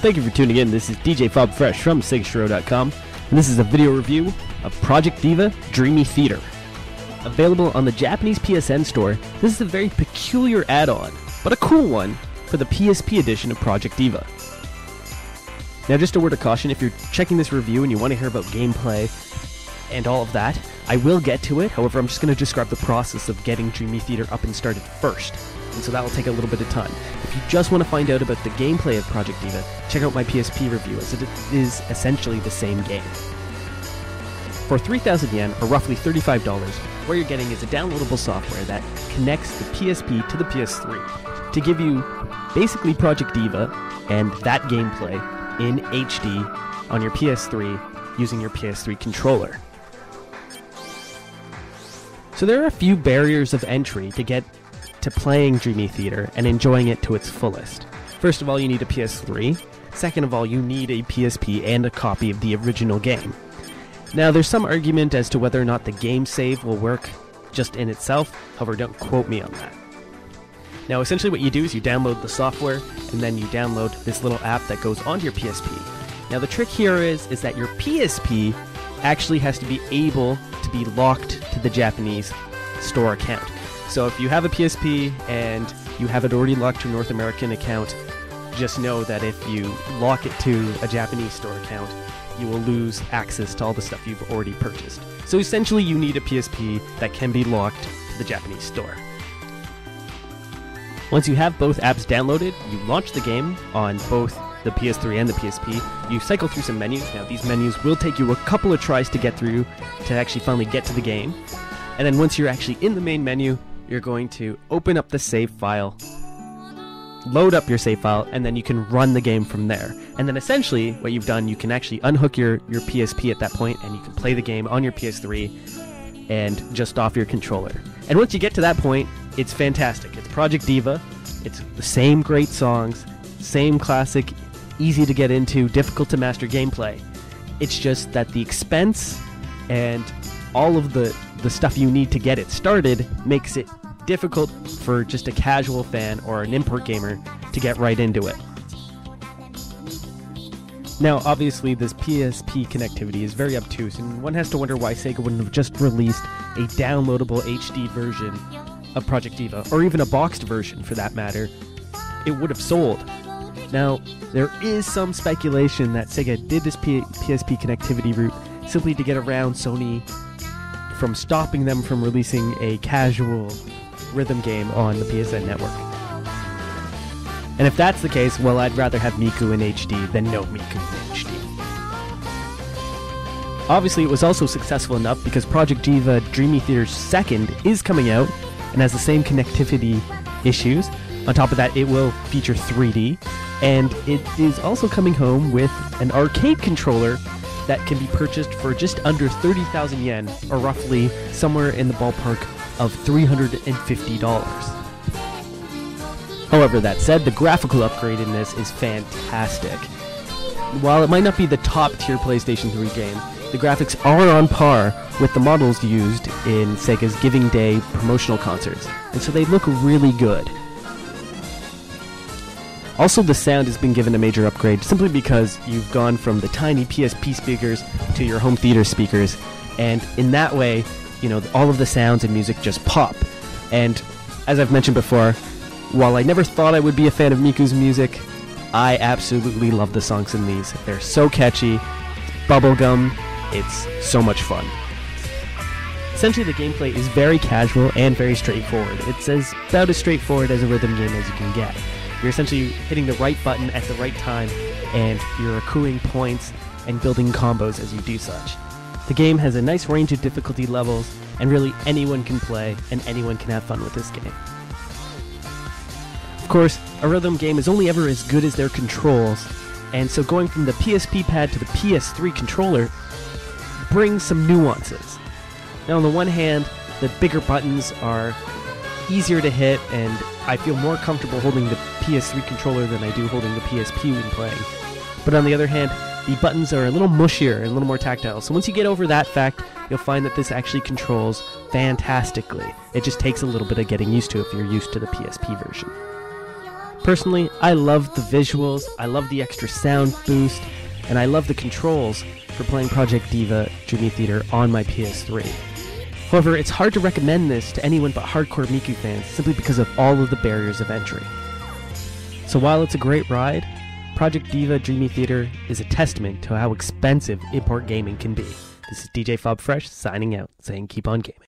Thank you for tuning in. This is DJ Fob Fresh from SegaShiro.com, and this is a video review of Project Diva, Dreamy Theater. Available on the Japanese PSN store, this is a very peculiar add-on, but a cool one for the PSP edition of Project Diva. Now, just a word of caution, if you're checking this review and you want to hear about gameplay and all of that, I will get to it. However, I'm just going to describe the process of getting Dreamy Theater up and started first, and so that will take a little bit of time. If you just want to find out about the gameplay of Project Diva, check out my PSP review, as it is essentially the same game. For 3,000 yen, or roughly $35, what you're getting is a downloadable software that connects the PSP to the PS3 to give you basically Project Diva and that gameplay in HD on your PS3 using your PS3 controller. So there are a few barriers of entry to get to playing Dreamy Theater and enjoying it to its fullest. First of all, you need a PS3. Second of all, you need a PSP and a copy of the original game. Now, there's some argument as to whether or not the game save will work just in itself, however, don't quote me on that. Now, essentially what you do is you download the software, and then you download this little app that goes onto your PSP. Now, the trick here is that your PSP actually has to be able to be locked to the Japanese store account. So if you have a PSP and you have it already locked to a North American account, just know that if you lock it to a Japanese store account, you will lose access to all the stuff you've already purchased. So essentially you need a PSP that can be locked to the Japanese store. Once you have both apps downloaded, you launch the game on both the PS3 and the PSP. You cycle through some menus. Now, these menus will take you a couple of tries to get through to actually finally get to the game. And then once you're actually in the main menu, you're going to open up the save file, load up your save file, and then you can run the game from there. And then essentially what you've done, you can actually unhook your PSP at that point, and you can play the game on your PS3 and just off your controller. And once you get to that point, it's fantastic. It's Project Diva. It's the same great songs, same classic, easy to get into, difficult to master gameplay. It's just that the expense and all of the stuff you need to get it started makes it difficult for just a casual fan or an import gamer to get right into it. Now, obviously, this PSP connectivity is very obtuse, and one has to wonder why Sega wouldn't have just released a downloadable HD version of Project Diva, or even a boxed version for that matter. It would have sold. Now, there is some speculation that Sega did this PSP connectivity route simply to get around Sony from stopping them from releasing a casual rhythm game on the PSN network. And if that's the case, well, I'd rather have Miku in HD than no Miku in HD. Obviously, it was also successful enough because Project Diva Dreamy Theater 2nd is coming out and has the same connectivity issues. On top of that, it will feature 3D, and it is also coming home with an arcade controller that can be purchased for just under 30,000 yen, or roughly somewhere in the ballpark of $350. However, that said, the graphical upgrade in this is fantastic. While it might not be the top-tier PlayStation 3 game, the graphics are on par with the models used in Sega's Giving Day promotional concerts, and so they look really good. Also, the sound has been given a major upgrade simply because you've gone from the tiny PSP speakers to your home theater speakers, and in that way, you know, all of the sounds and music just pop. And as I've mentioned before, while I never thought I would be a fan of Miku's music, I absolutely love the songs in these. They're so catchy, it's bubblegum, it's so much fun. Essentially, the gameplay is very casual and very straightforward. It's about as straightforward as a rhythm game as you can get. You're essentially hitting the right button at the right time, and you're accruing points and building combos as you do such. The game has a nice range of difficulty levels, and really anyone can play, and anyone can have fun with this game. Of course, a rhythm game is only ever as good as their controls, and so going from the PSP pad to the PS3 controller brings some nuances. Now, on the one hand, the bigger buttons are easier to hit, and I feel more comfortable holding the PS3 controller than I do holding the PSP when playing. But on the other hand, the buttons are a little mushier and a little more tactile. So once you get over that fact, you'll find that this actually controls fantastically. It just takes a little bit of getting used to if you're used to the PSP version. Personally, I love the visuals, I love the extra sound boost, and I love the controls for playing Project Diva Dreamy Theater on my PS3. However, it's hard to recommend this to anyone but hardcore Miku fans simply because of all of the barriers of entry. So while it's a great ride, Project Diva Dreamy Theater is a testament to how expensive import gaming can be. This is DJ Fob Fresh signing out, saying keep on gaming.